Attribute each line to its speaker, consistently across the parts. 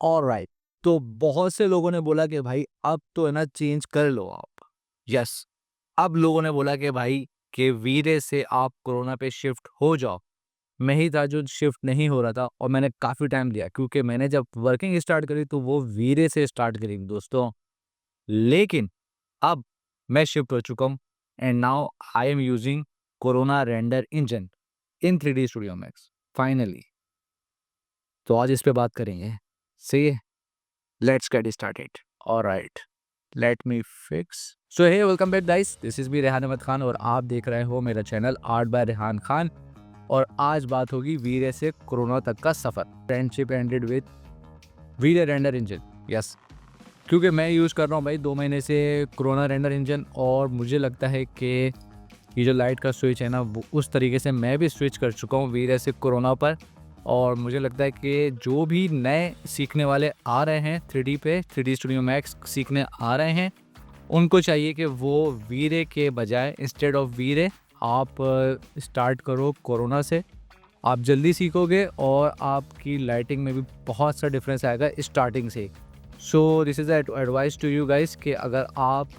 Speaker 1: Alright, तो बहुत से लोगों ने बोला कि भाई अब तो है ना चेंज कर लो आप। यस, अब लोगों ने बोला कि भाई कि वीरे से आप कोरोना पे शिफ्ट हो जाओ। मैं ही था जो शिफ्ट नहीं हो रहा था और मैंने काफ़ी टाइम लिया क्योंकि मैंने जब वर्किंग स्टार्ट करी तो वो वीरे से स्टार्ट करी दोस्तों। लेकिन अब मैं शिफ्ट हो चुका हूँ and now I am using Corona render engine in 3D Studio Max finally. तो आज इस पे बात करेंगे। See, let's get started. Alright, let me fix. So hey, welcome back guys, this is me Rehan Ahmed Khan और आप देख रहे हो मेरा channel art by Rehan Khan. और आज बात होगी वीरे से कोरोना तक का सफर। Friendship ended with V-Ray render engine. Yes, क्योंकि मैं यूज़ कर रहा हूँ भाई 2 महीने से कोरोना रेंडर इंजन और मुझे लगता है कि ये जो लाइट का स्विच है ना वो उस तरीके से मैं भी स्विच कर चुका हूँ वीरे से कोरोना पर। और मुझे लगता है कि जो भी नए सीखने वाले आ रहे हैं 3D पे, 3D स्टूडियो मैक्स सीखने आ रहे हैं, उनको चाहिए कि वो वीरे के बजाय इंस्टेड ऑफ वीरे आप स्टार्ट करो कोरोना से। आप जल्दी सीखोगे और आपकी लाइटिंग में भी बहुत सा डिफरेंस आएगा स्टार्टिंग से। So this is advice to you guys कि अगर आप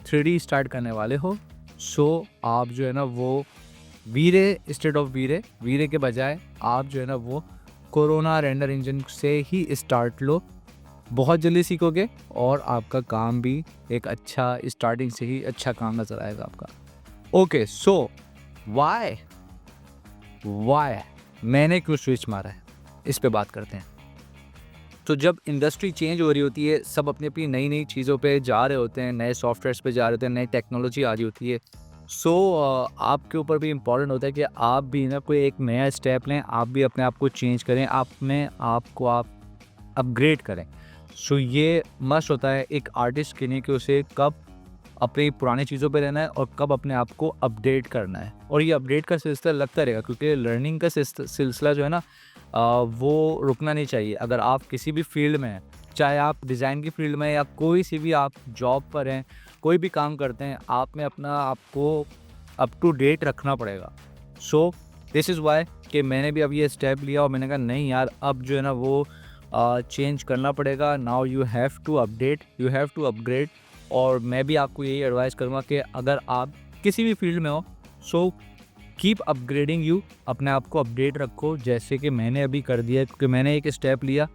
Speaker 1: 3D स्टार्ट करने वाले हो, सो आप जो है ना वो वीरे इंस्टेड ऑफ वीरे, वीरे के बजाय आप जो है ना वो कोरोना रेंडर इंजन से ही स्टार्ट लो। बहुत जल्दी सीखोगे और आपका काम भी एक अच्छा स्टार्टिंग से ही अच्छा काम नज़र आएगा आपका। ओके, सो व्हाई मैंने क्यों स्विच मारा है, इस पे बात करते हैं। तो जब इंडस्ट्री चेंज हो रही होती है, सब अपनी अपनी नई नई चीज़ों पे जा रहे होते हैं, नए सॉफ्टवेयर्स पे जा रहे होते हैं, नई टेक्नोलॉजी आ रही होती है। सो आपके ऊपर भी इम्पॉर्टेंट होता है कि आप भी ना कोई एक नया स्टेप लें, आप भी अपने आप को चेंज करें, अपने आप को आप अपग्रेड करें। सो ये मस्ट होता है एक आर्टिस्ट के लिए कि उसे कब अपनी पुरानी चीज़ों पे रहना है और कब अपने आप को अपडेट करना है। और ये अपडेट का सिलसिला लगता रहेगा क्योंकि लर्निंग का सिलसिला जो है ना वो रुकना नहीं चाहिए। अगर आप किसी भी फील्ड में हैं, चाहे आप डिज़ाइन की फील्ड में या कोई सी भी आप जॉब पर हैं, कोई भी काम करते हैं, आप में अपना आपको अप टू डेट रखना पड़ेगा। सो दिस इज़ वाई कि मैंने भी अब ये स्टेप लिया और मैंने कहा नहीं यार, अब जो है ना वो चेंज करना पड़ेगा। Now you have to update, you have to upgrade. और मैं भी आपको यही एडवाइस करूँगा कि अगर आप किसी भी फील्ड में हो, सो कीप अपग्रेडिंग यू, अपने आप को अपडेट रखो जैसे कि मैंने अभी कर दिया है क्योंकि मैंने एक स्टेप लिया।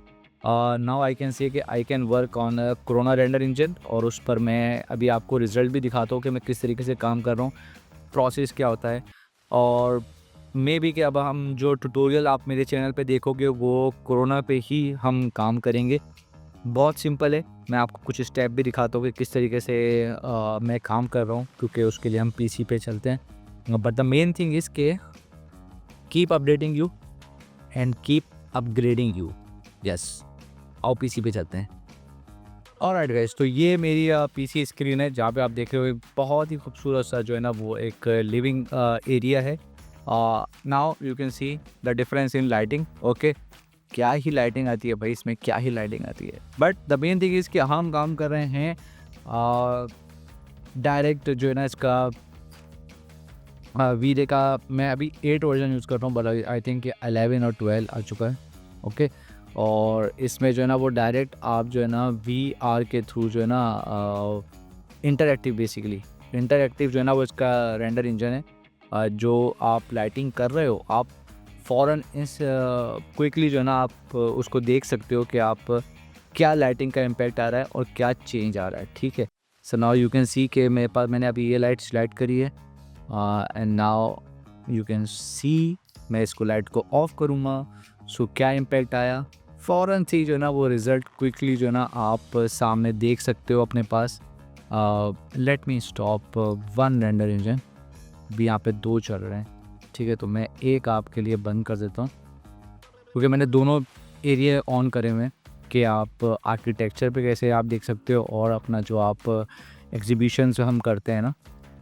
Speaker 1: नाउ आई कैन से कि I can work on corona render engine और उस पर मैं अभी आपको रिजल्ट भी दिखाता हूँ कि मैं किस तरीके से काम कर रहा हूँ, प्रोसेस क्या होता है। और मे बी कि अब हम जो ट्यूटोरियल आप मेरे चैनल पे देखोगे वो कोरोना पे ही हम काम करेंगे। बहुत सिंपल है, मैं आपको कुछ स्टेप भी दिखाता हूँ कि किस तरीके से मैं काम कर रहा हूँ क्योंकि उसके लिए हम पीसी पे चलते हैं। But the main thing is के keep updating you and keep upgrading you. Yes, आओ पीसी पे चलते हैं। ऑलराइट गाइस, तो ये मेरी पीसी स्क्रीन है जहाँ पे आप देख रहे हो बहुत ही खूबसूरत सा जो है ना वो एक लिविंग एरिया है। Now you can see the difference in lighting. Okay, क्या ही लाइटिंग आती है भाई इसमें, क्या ही लाइटिंग आती है। But the main thing is कि हम काम कर रहे हैं डायरेक्ट जो है ना इसका वीरे का। मैं अभी 8 वर्जन यूज़ कर रहा हूँ बट आई थिंक 11 और 12 आ चुका है। ओके, और इसमें जो है ना वो डायरेक्ट आप जो है ना VR के थ्रू जो है ना इंटरएक्टिव, बेसिकली इंटरएक्टिव जो है ना वो इसका रेंडर इंजन है। जो आप लाइटिंग कर रहे हो आप फ़ौरन इस क्विकली जो है ना आप उसको देख सकते हो कि आप क्या लाइटिंग का इम्पैक्ट आ रहा है और क्या चेंज आ रहा है। ठीक है, so now you can see कि मेरे पास मैंने अभी ये लाइट सिलेक्ट करी है and now you can see मैं इसको लाइट को ऑफ करूँगा। सो क्या इम्पैक्ट आया, फ़ौरन से जो है ना वो रिज़ल्ट क्विकली जो है ना आप सामने देख सकते हो अपने पास। Let me stop one render engine, भी यहाँ पे 2 चल रहे हैं। ठीक है, तो मैं एक आपके लिए बंद कर देता हूँ क्योंकि मैंने दोनों एरिया ऑन करे हुए हैं कि आप आर्किटेक्चर पे कैसे आप देख सकते हो और अपना जो आप एग्जीबिशन जो हम करते हैं ना,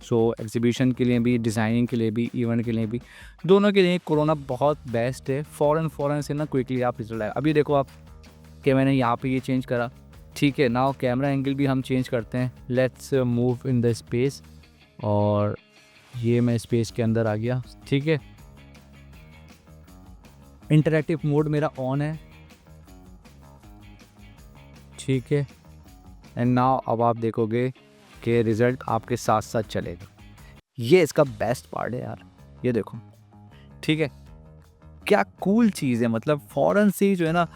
Speaker 1: सो एग्जीबिशन के लिए भी, डिज़ाइनिंग के लिए भी, इवेंट के लिए भी, दोनों के लिए कोरोना बहुत बेस्ट है। फ़ौरन से ना क्विकली आप रिजल्ट आएगा। अभी देखो आप कि मैंने यहाँ पे ये चेंज करा। ठीक है, नाउ कैमरा एंगल भी हम चेंज करते हैं। Let's move in the space और ये मैं स्पेस के अंदर आ गया। ठीक है, इंटरैक्टिव मोड मेरा ऑन है। ठीक है। एंड नाउ अब आप देखोगे कि रिज़ल्ट आपके साथ साथ चलेगा। ये इसका बेस्ट पार्ट है यार, ये देखो, ठीक है। क्या कूल चीज़ है, मतलब फ़ौरन से ही जो है ना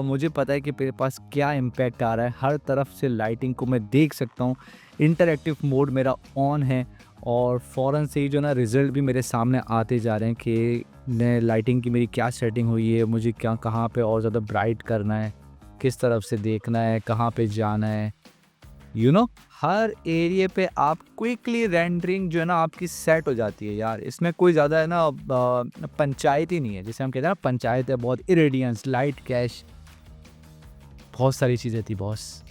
Speaker 1: मुझे पता है कि मेरे पास क्या इम्पैक्ट आ रहा है। हर तरफ से लाइटिंग को मैं देख सकता हूँ, इंटरैक्टिव मोड मेरा ऑन है और फ़ौरन से ही जो ना रिज़ल्ट भी मेरे सामने आते जा रहे हैं कि मैं लाइटिंग की मेरी क्या सेटिंग हुई है, मुझे क्या कहाँ पे और ज़्यादा ब्राइट करना है, किस तरफ से देखना है, कहाँ पे जाना है। हर एरिया पे आप क्विकली रेंडरिंग जो है ना आपकी सेट हो जाती है यार। इसमें कोई ज़्यादा है ना पंचायत ही नहीं है, जिसे हम कहते हैं ना पंचायत है बहुत, इरेडियंस, लाइट, कैश, बहुत सारी चीज़ें थी बॉस।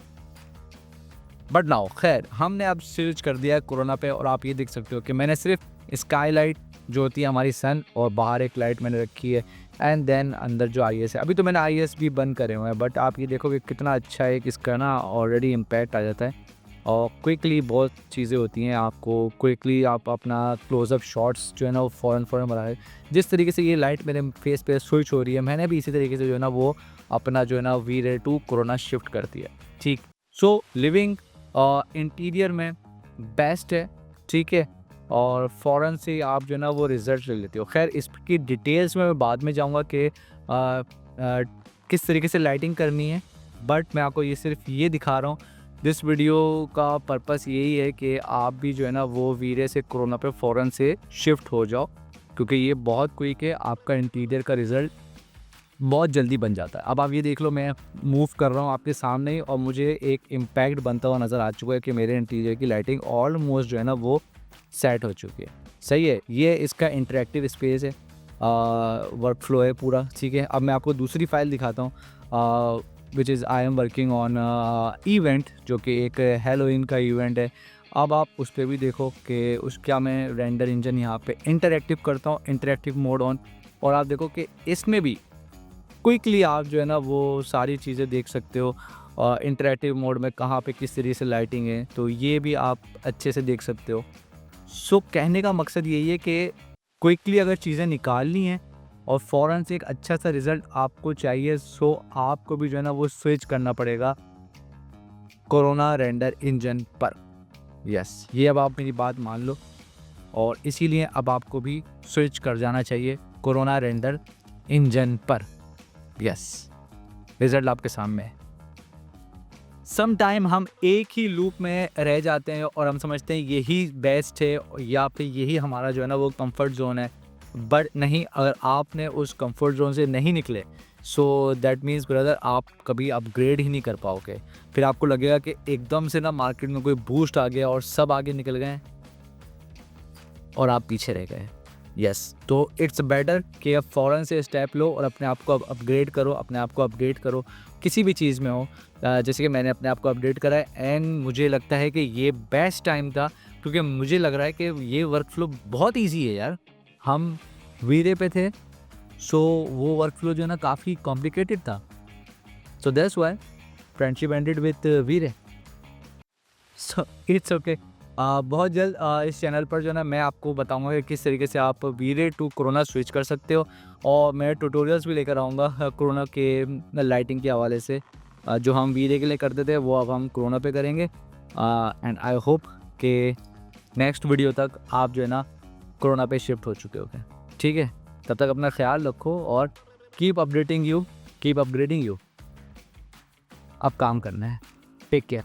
Speaker 1: बट नाउ खैर हमने अब स्विच कर दिया है कोरोना पे, और आप ये देख सकते हो कि मैंने सिर्फ स्काई लाइट जो होती है हमारी सन, और बाहर एक लाइट मैंने रखी है, एंड देन अंदर जो IS है। अभी तो मैंने IS भी बंद करे हुए हैं, बट आप ये देखो कि कितना अच्छा है कि इसका ना ऑलरेडी इम्पैक्ट आ जाता है और क्विकली बहुत चीज़ें होती हैं। आपको क्विकली आप अपना क्लोजअप शॉट्स जो है ना वो फ़ौरन बना है। जिस तरीके से ये लाइट मेरे फेस पे स्विच हो रही है, मैंने भी इसी तरीके से जो है ना वो अपना जो है ना V-Ray टू कोरोना शिफ्ट कर दिया। ठीक, सो लिविंग इंटीरियर में बेस्ट है, ठीक है, और फ़ौरन से आप जो है ना वो रिज़ल्ट ले लेते हो। खैर इसकी डिटेल्स में मैं बाद में जाऊँगा कि किस तरीके से लाइटिंग करनी है, बट मैं आपको ये सिर्फ ये दिखा रहा हूँ। दिस वीडियो का पर्पस यही है कि आप भी जो है ना वो V-Ray से कोरोना पे फ़ौरन से शिफ्ट हो जाओ, क्योंकि ये बहुत क्विक है, आपका इंटीरियर का रिज़ल्ट बहुत जल्दी बन जाता है। अब आप ये देख लो, मैं मूव कर रहा हूँ आपके सामने ही और मुझे एक इम्पैक्ट बनता हुआ नज़र आ चुका है कि मेरे इंटीरियर की लाइटिंग ऑलमोस्ट जो है ना वो सेट हो चुकी है। सही है, ये इसका इंटरैक्टिव स्पेस है, वर्क फ्लो है पूरा, ठीक है। अब मैं आपको दूसरी फाइल दिखाता हूँ which is I am working on event, जो कि एक हैलोवीन का इवेंट है। अब आप उस पर भी देखो कि क्या मैं रेंडर इंजन यहाँ पे इंटरैक्टिव करता हूँ, इंटरैक्टिव मोड ऑन, और आप देखो कि इसमें भी क्विकली आप जो है ना वो सारी चीज़ें देख सकते हो। इंटरैक्टिव मोड में कहाँ पे किस तरीके से लाइटिंग है, तो ये भी आप अच्छे से देख सकते हो। सो कहने का मकसद यही है कि क्विकली अगर चीज़ें निकालनी है और फ़ौरन से एक अच्छा सा रिज़ल्ट आपको चाहिए, सो आपको भी जो है ना वो स्विच करना पड़ेगा कोरोना रेंडर इंजन पर। यस, ये अब आप मेरी बात मान लो, और इसीलिए अब आपको भी स्विच कर जाना चाहिए कोरोना रेंडर इंजन पर। यस, रिज़ल्ट आपके सामने है। सम टाइम हम एक ही लूप में रह जाते हैं और हम समझते हैं यही बेस्ट है या फिर यही हमारा जो है ना वो कंफर्ट ज़ोन है, बट नहीं, अगर आपने उस कंफर्ट ज़ोन से नहीं निकले, सो दैट मीन्स ब्रदर आप कभी अपग्रेड ही नहीं कर पाओगे। फिर आपको लगेगा कि एकदम से ना मार्केट में कोई बूस्ट आ गया और सब आगे निकल गए और आप पीछे रह गए। यस, तो इट्स बेटर कि आप फ़ौरन से स्टेप लो और अपने आप को अपग्रेड करो, अपने आप को अपडेट करो, किसी भी चीज़ में हो। जैसे कि मैंने अपने आप को अपडेट करा है, एंड मुझे लगता है कि ये बेस्ट टाइम था, क्योंकि मुझे लग रहा है कि ये वर्क फ्लो बहुत ईजी है यार। हम V-Ray पे थे, सो वो वर्क फ्लो जो है ना काफ़ी कॉम्प्लिकेटेड था, so that's why friendship ended with V-Ray। So it's okay. बहुत जल्द इस चैनल पर जो है ना मैं आपको बताऊंगा कि किस तरीके से आप V-Ray टू कोरोना स्विच कर सकते हो, और मैं ट्यूटोरियल्स भी लेकर आऊँगा कोरोना के लाइटिंग के हवाले से। जो हम V-Ray के लिए करते थे वो अब हम कोरोना पे करेंगे, एंड आई होप कि नेक्स्ट वीडियो तक आप जो है ना कोरोना पे शिफ्ट हो चुके होगे, ठीक है। तब तक अपना ख्याल रखो और keep updating you, keep upgrading you. अब काम करना है। Take care.